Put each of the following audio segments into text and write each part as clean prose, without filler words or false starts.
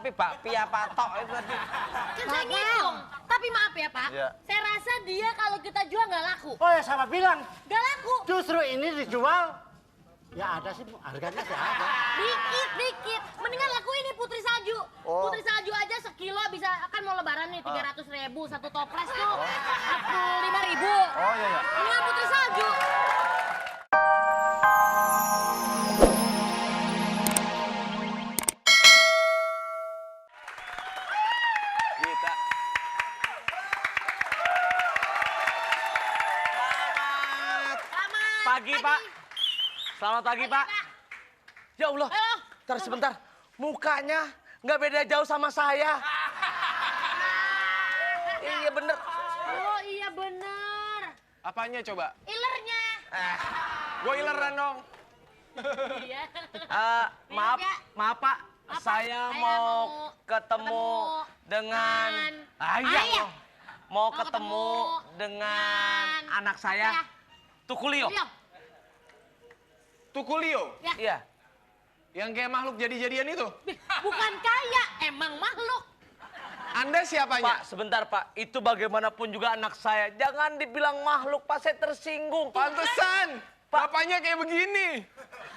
tapi bakpia patok itu tadi. Kan saya ngitung. Tapi maaf ya Pak, Iya. saya rasa dia kalau kita jual nggak laku. Oh ya sama bilang, Nggak laku. justru ini dijual, ya ada sih harganya sih ada. Dikit. Mendingan laku ini putri salju. Oh. Putri salju aja sekilo bisa, kan mau lebaran nih 300.000, satu toples tuh 45.000. Oh iya. Mendingan putri salju. Gita. Selamat Pagi, Pak. Selamat pagi, Pak. Ya Allah, Halo. ntar sebentar. Mukanya nggak beda jauh sama saya. Iya bener. Oh iya bener. Apanya coba? Ilernya. Gue ileran dong. Iya. Maaf, Beda. maaf Pak. Apa? Saya Saya mau mau ketemu dengan... Ayah. Iya. Mau ketemu dengan anak saya, Tukulio. Iya. Tukulio, Ya. Iya. yang kayak makhluk jadi-jadian itu. Bukan kaya, emang makhluk. Anda siapanya? Pak, sebentar Pak. Itu bagaimanapun juga anak saya. Jangan dibilang makhluk, Pak. Saya tersinggung. Pantesan. Bapaknya kayak begini.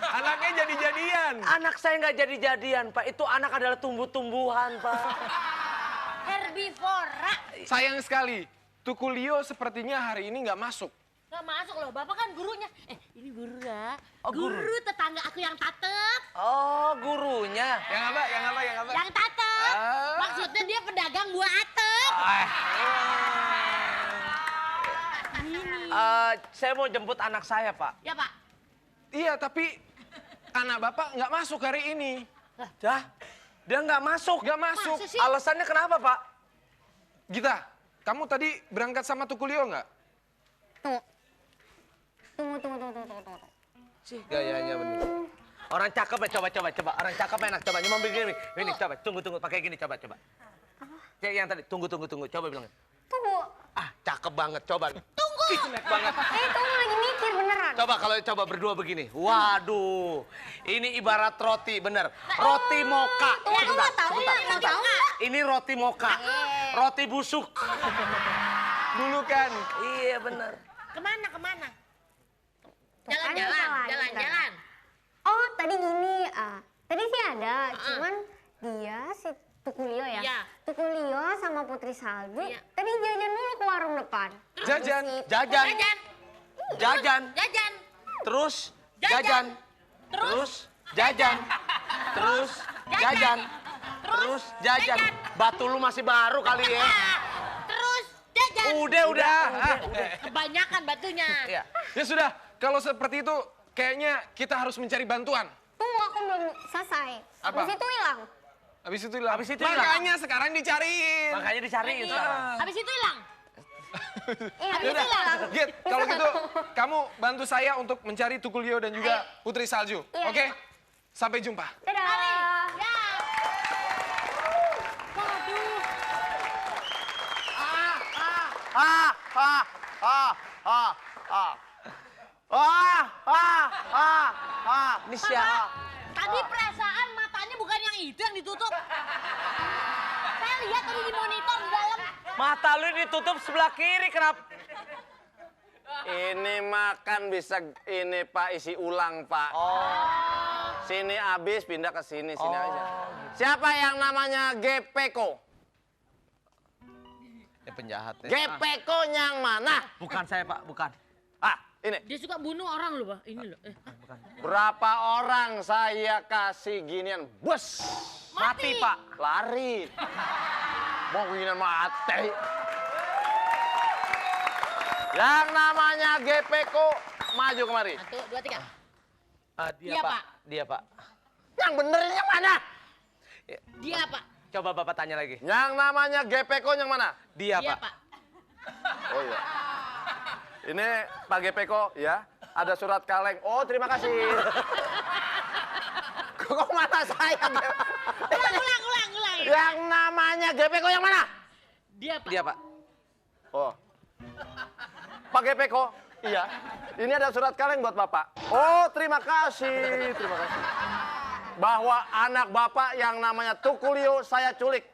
Anaknya jadi-jadian. Anak saya nggak jadi-jadian, Pak. Itu anak adalah tumbuh-tumbuhan, Pak. Herbivora. Sayang sekali. Tukulio sepertinya hari ini nggak masuk. Gak masuk loh, Bapak kan gurunya. Ini guru ya. Oh, guru. Tetangga aku yang tatep. Oh, gurunya. Yang apa? Yang tatep. Ah. Maksudnya dia pedagang buah atep. Saya mau jemput anak saya, Pak. Ya Pak. Iya, tapi anak bapak nggak masuk hari ini. Dah, dia nggak masuk. Nggak masuk. Masa sih? Alasannya kenapa, Pak? Gita, kamu tadi berangkat sama Tukulio nggak? Tunggu. Sih, gayanya bener. Orang cakep ya, coba. Orang cakep enak, coba. Nyumbang begini, ini coba. Tunggu, pakai gini, coba. Kayak yang tadi, tunggu. Coba bilang. Tunggu. Ah, cakep banget, coba. Tunggu. Ih, enak banget. Tunggu lagi mikir beneran. Coba berdua begini. Waduh, ini ibarat roti, bener. Roti moka. Tunggu, Sebentar, tahu sebentar. nggak? Mau tahu nggak? Ini roti moka. Roti busuk. Dulu kan. Iya, bener. Kemana? Tuh kan Jalan. Oh, tadi gini. Tadi sih ada, cuman dia si Tukulio ya. Iya. Tukulio sama Putri Salju. Iya. Tadi jajan dulu ke warung depan. Jajan. Jajan. Terus jajan. Terus jajan. Terus jajan. Terus jajan. Batu lu masih baru kali ya. Terus jajan. Udah. Kebanyakan batunya. Iya. Ya sudah, kalau seperti itu kayaknya kita harus mencari bantuan. Tunggu, aku belum selesai. Apa? Habis itu hilang. Habis itu hilang. Habis itu hilang. Makanya sekarang dicariin. Makanya dicariin sekarang. Habis itu hilang. Iya, habis itu Yaudah, hilang. Git, kalau gitu kamu bantu saya untuk mencari Tukulio dan juga Putri Salju. Iya. Oke? Sampai jumpa. Dadah. Ya. Ini siapa? Tadi perasaan matanya bukan yang itu yang ditutup. Saya lihat tadi di monitor di dalam. Mata lu ditutup sebelah kiri, kenapa? Ini makan bisa ini Pak isi ulang Pak. Sini habis pindah ke sini aja. Siapa yang namanya Gepeko? Ya penjahat ya. Gepeko yang mana? Bukan saya, Pak, bukan. Ini Dia suka bunuh orang loh, Pak. Ini loh. berapa orang saya kasih ginian? Bus Mati, Pak. lari. Mau ginian mati. Yang namanya Gepeko maju kemari. 1, 2, 3. Dia, Iya, Pak. Pak. Dia, Pak. Yang bener ini yang mana? Dia, Pak. Coba Bapak tanya lagi. Yang namanya Gepeko yang mana? Dia, Dia, Pak. Pak. Oh iya. Ini Pak Gepeko ya, ada surat kaleng. Oh terima kasih. Kok mata saya? Ulang. Yang namanya Gepeko yang mana? Dia, Pak. Dia, Pak. Oh. Pak Gepeko, iya. Ini ada surat kaleng buat Bapak. Oh terima kasih. bahwa anak bapak yang namanya Tukulio saya culik.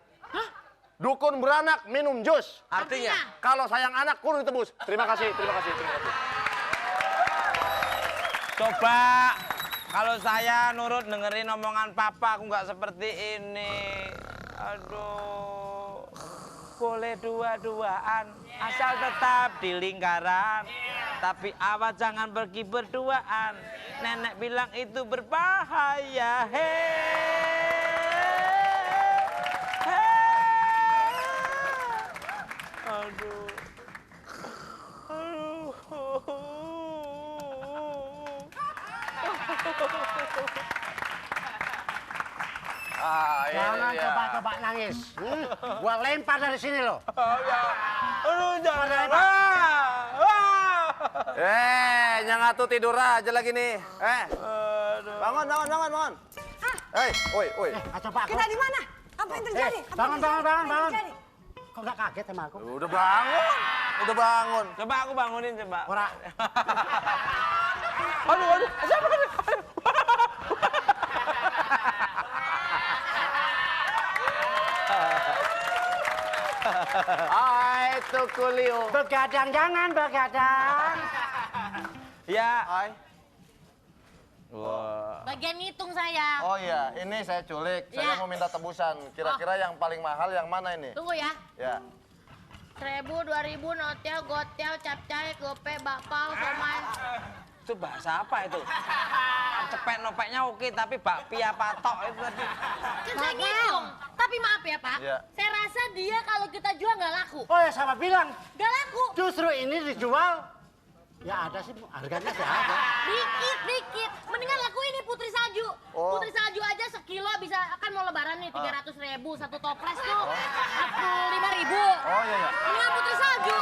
Dukun beranak minum jus. Artinya? Kalau sayang anak kudu ditebus. Terima kasih, terima kasih, terima kasih. Coba kalau saya nurut dengerin omongan papa aku nggak seperti ini. Aduh, boleh dua-duaan asal tetap di lingkaran. Tapi awas jangan pergi berduaan. Nenek bilang itu berbahaya. Aduh. Jangan coba-coba nangis. Gua lempar dari sini loh. Aduh, jangan. Nyangatu tidur aja lagi nih. Bangun, bangun, bangun, bangun. Woi, woi. Coba aku. Kita di mana? Apa yang terjadi? Bangun, bangun, bangun, bangun. Kok nggak kaget sama aku? Udah bangun, udah bangun. Coba aku bangunin coba. Ora. Aduh. Siapa kan? Hai Tukulio. Begadang, jangan begadang. Ya. Hai. Bagian ngitung saya. Oh iya, ini saya culik. Saya Ya. mau minta tebusan. Kira-kira yang paling mahal yang mana ini? Tunggu ya. Ya. 1000, 2000, notel, gotel, capcay, gope, bakpao, somai. Itu bahasa apa itu? Cepet nopeknya oke, tapi bakpia patok itu tadi. Kan saya ngitung. Tapi maaf ya Pak, Iya. saya rasa dia kalau kita jual nggak laku. Oh ya sama bilang. Nggak laku. Justru ini dijual. Ya ada sih, harganya sih ada. Dikit. Mendingan laku ini Putri Salju. Oh. Putri Salju aja sekilo bisa, kan mau lebaran nih 300.000, satu toples tuh 45.000. Oh iya, iya. Mendingan Putri Salju.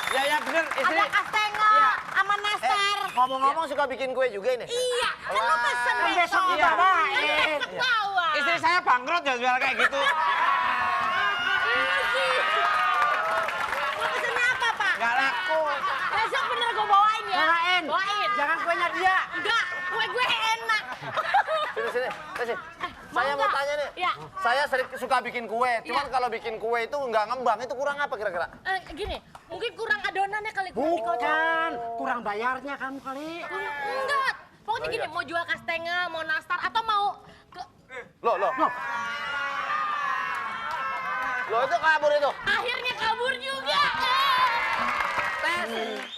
Ya bener istri. Ada kastengel, sama nastar. Ngomong-ngomong suka bikin kue juga ini? Iya, kan lo pesen Kan besok besok. kita bawain. Kan ketawa. Istri saya bangkrut ya jual kayak gitu. Iya sih. Mau pesennya apa Pak? Nggak laku. Besok bener gue bawain ya. Bawain. Bawain. Jangan kuenya dia. Enggak, kue gue enak. Sini. Saya mau nggak? tanya nih. Iya. Saya sering suka bikin kue. Cuman Iya. kalau bikin kue itu nggak ngembang, itu kurang apa kira-kira? Gini, mungkin kurang adonannya kali. Bukan, kurang bayarnya kamu kali. Enggak. Pokoknya gini, mau jual kastengel, mau nastar, atau mau ke... Loh. Loh itu kabur itu. Akhirnya kabur juga.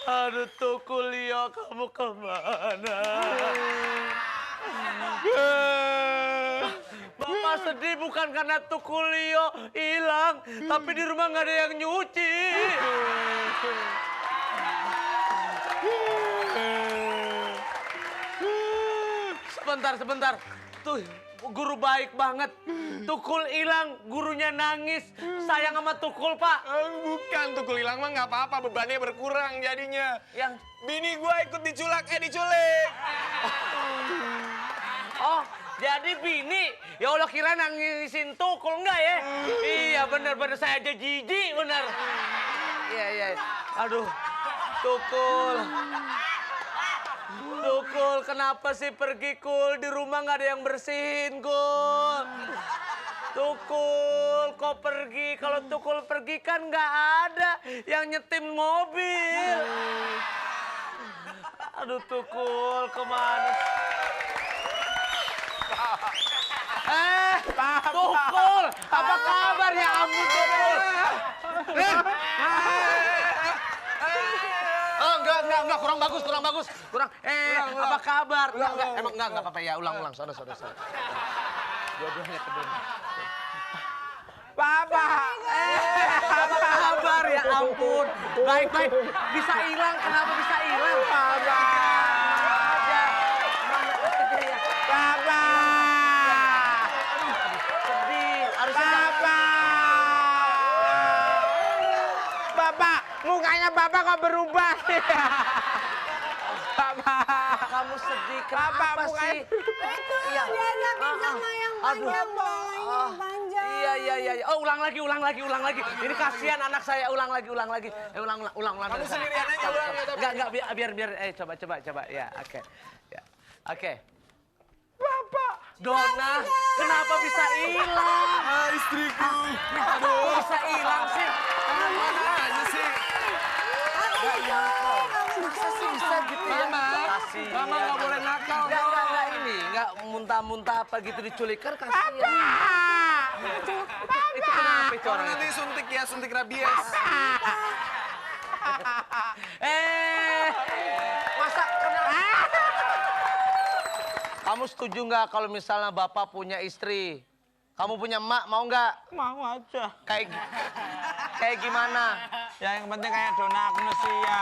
Aduh Tukulio, kamu kemana? Bapak sedih bukan karena Tukulio hilang, tapi di rumah nggak ada yang nyuci. Sebentar. Tuh, guru baik banget. Tukul hilang, gurunya nangis. Sayang sama Tukul, Pak. Bukan, Tukul hilang mah nggak apa-apa, bebannya berkurang jadinya. Yang Bini gua ikut diculik. Oh, jadi bini. Ya Allah, kira nangisin Tukul enggak ya? Iya, bener saya aja jijik, bener. Iya. Aduh, Tukul. Tukul, kenapa sih pergi, Kul? Di rumah nggak ada yang bersihin, Kul. Tukul, kok pergi? Kalau Tukul pergi kan nggak ada yang nyetim mobil. Aduh, Tukul, kemana? Tukul, apa kabar ya? Ampun, Tukul. Oh, enggak, kurang bagus. Apa kabar? Enggak apa-apa ya, ulang, sorry. Dua-duanya kedua. Papa. Apa kabar ya? Ampun. Baik. Bisa hilang, kenapa bisa hilang? Papa. Papa. Sedih, harusnya Bapak, mukanya Bapak kok berubah? Bapak. kamu sedih. Bapak, Kenapa mukanya... sih? Itu Iya. diajakin sama yang panjang, bawahnya panjang. Iya. Oh, ulang lagi. Ini kasihan anak saya. Ulang lagi. Ulang. Kamu sendirian aja ulang ya, tapi. Enggak, biar. Coba. Ya, oke. Ya. Oke. Bapak. Dona, kenapa bisa hilang? Istriku. Aduh, bisa hilang sih. Mana aja sih? Masa sih bisa gitu ya? Mama nggak boleh nakal. Enggak ini, enggak muntah-muntah apa gitu diculik kan kasihan. Itu kenapa itu Orang orang nanti suntik ya, suntik rabies. Masa kenapa? Kamu setuju nggak kalau misalnya bapak punya istri? Kamu punya emak, mau nggak? Mau aja. Kayak gimana? Ya yang penting kayak Donna Agnesia.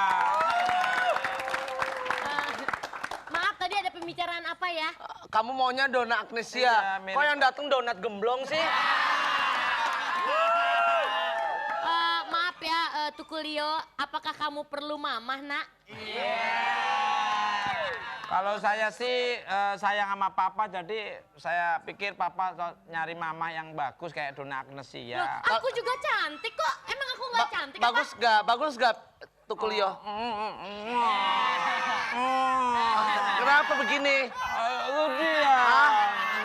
Maaf, tadi ada pembicaraan apa ya? Kamu maunya Donna Agnesia. Iya, mirip. Kok yang datang donat gemblong sih? Maaf ya, Tukulio, apakah kamu perlu mamah, nak? Kalau saya sih sayang sama papa, jadi saya pikir papa nyari mama yang bagus kayak Donna Agnesia. Loh, aku juga cantik kok. Emang aku nggak cantik apa? Bagus nggak, Tukulio? Kenapa begini?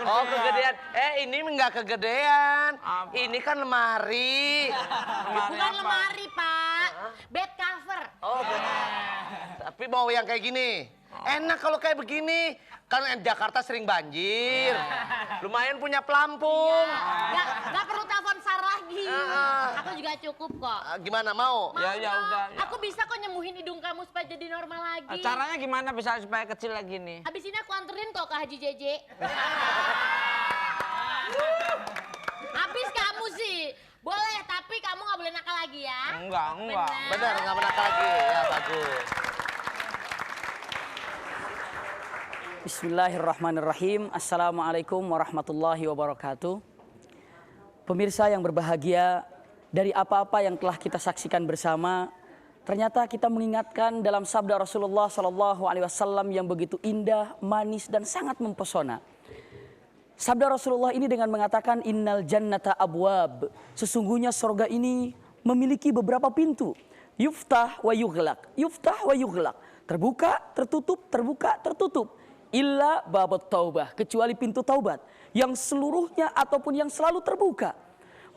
Oh, kegedean. Ini nggak kegedean. Ini kan lemari. Bukan lemari, Pak. Bed cover. Oh, tapi mau yang kayak gini. Enak kalau kayak begini. Kan Jakarta sering banjir. Lumayan punya pelampung. Nggak perlu telepon Sar lagi. Aku juga cukup kok. Gimana mau? Ya udah. Ya. Aku bisa kok nyembuhin hidung kamu supaya jadi normal lagi. Caranya gimana bisa supaya kecil lagi nih? Habis ini aku anterin kok ke Haji JJ. Habis kamu sih. Boleh, tapi kamu nggak boleh nakal lagi ya. Enggak. Bener, nggak pernah lagi. Ya, bagus. Bismillahirrahmanirrahim. Assalamualaikum warahmatullahi wabarakatuh. Pemirsa yang berbahagia, dari apa-apa yang telah kita saksikan bersama, ternyata kita mengingatkan dalam sabda Rasulullah SAW yang begitu indah, manis, dan sangat mempesona. Sabda Rasulullah ini dengan mengatakan innal jannata abwab. Sesungguhnya surga ini memiliki beberapa pintu. Yuftah wa yughlaq. Yuftah wa yughlaq. Terbuka, tertutup, terbuka, tertutup. Illa babut taubah, kecuali pintu taubat yang seluruhnya ataupun yang selalu terbuka.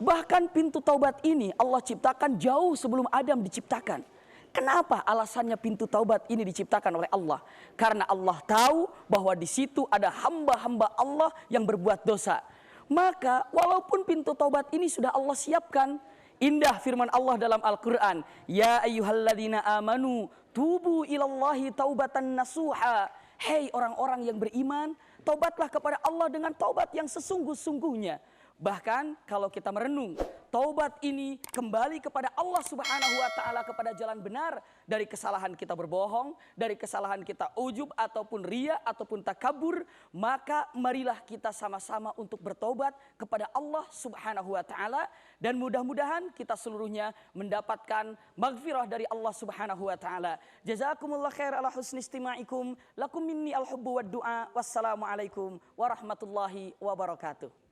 Bahkan pintu taubat ini Allah ciptakan jauh sebelum Adam diciptakan. Kenapa alasannya pintu taubat ini diciptakan oleh Allah? Karena Allah tahu bahwa di situ ada hamba-hamba Allah yang berbuat dosa. Maka walaupun pintu taubat ini sudah Allah siapkan, indah firman Allah dalam Al-Quran. Ya ayyuhalladzina amanu tubu ilallahi taubatan nasuha. Hei orang-orang yang beriman, taubatlah kepada Allah dengan taubat yang sesungguh-sungguhnya. Bahkan kalau kita merenung, taubat ini kembali kepada Allah Subhanahu wa Ta'ala, kepada jalan benar dari kesalahan kita berbohong, dari kesalahan kita ujub ataupun ria ataupun takabur, maka marilah kita sama-sama untuk bertobat kepada Allah Subhanahu wa Ta'ala, dan mudah-mudahan kita seluruhnya mendapatkan maghfirah dari Allah Subhanahu wa Ta'ala. Jazakumullah khair ala husni istima'ikum, lakum minni al-hubbu wad du'a, wassalamualaikum warahmatullahi wabarakatuh.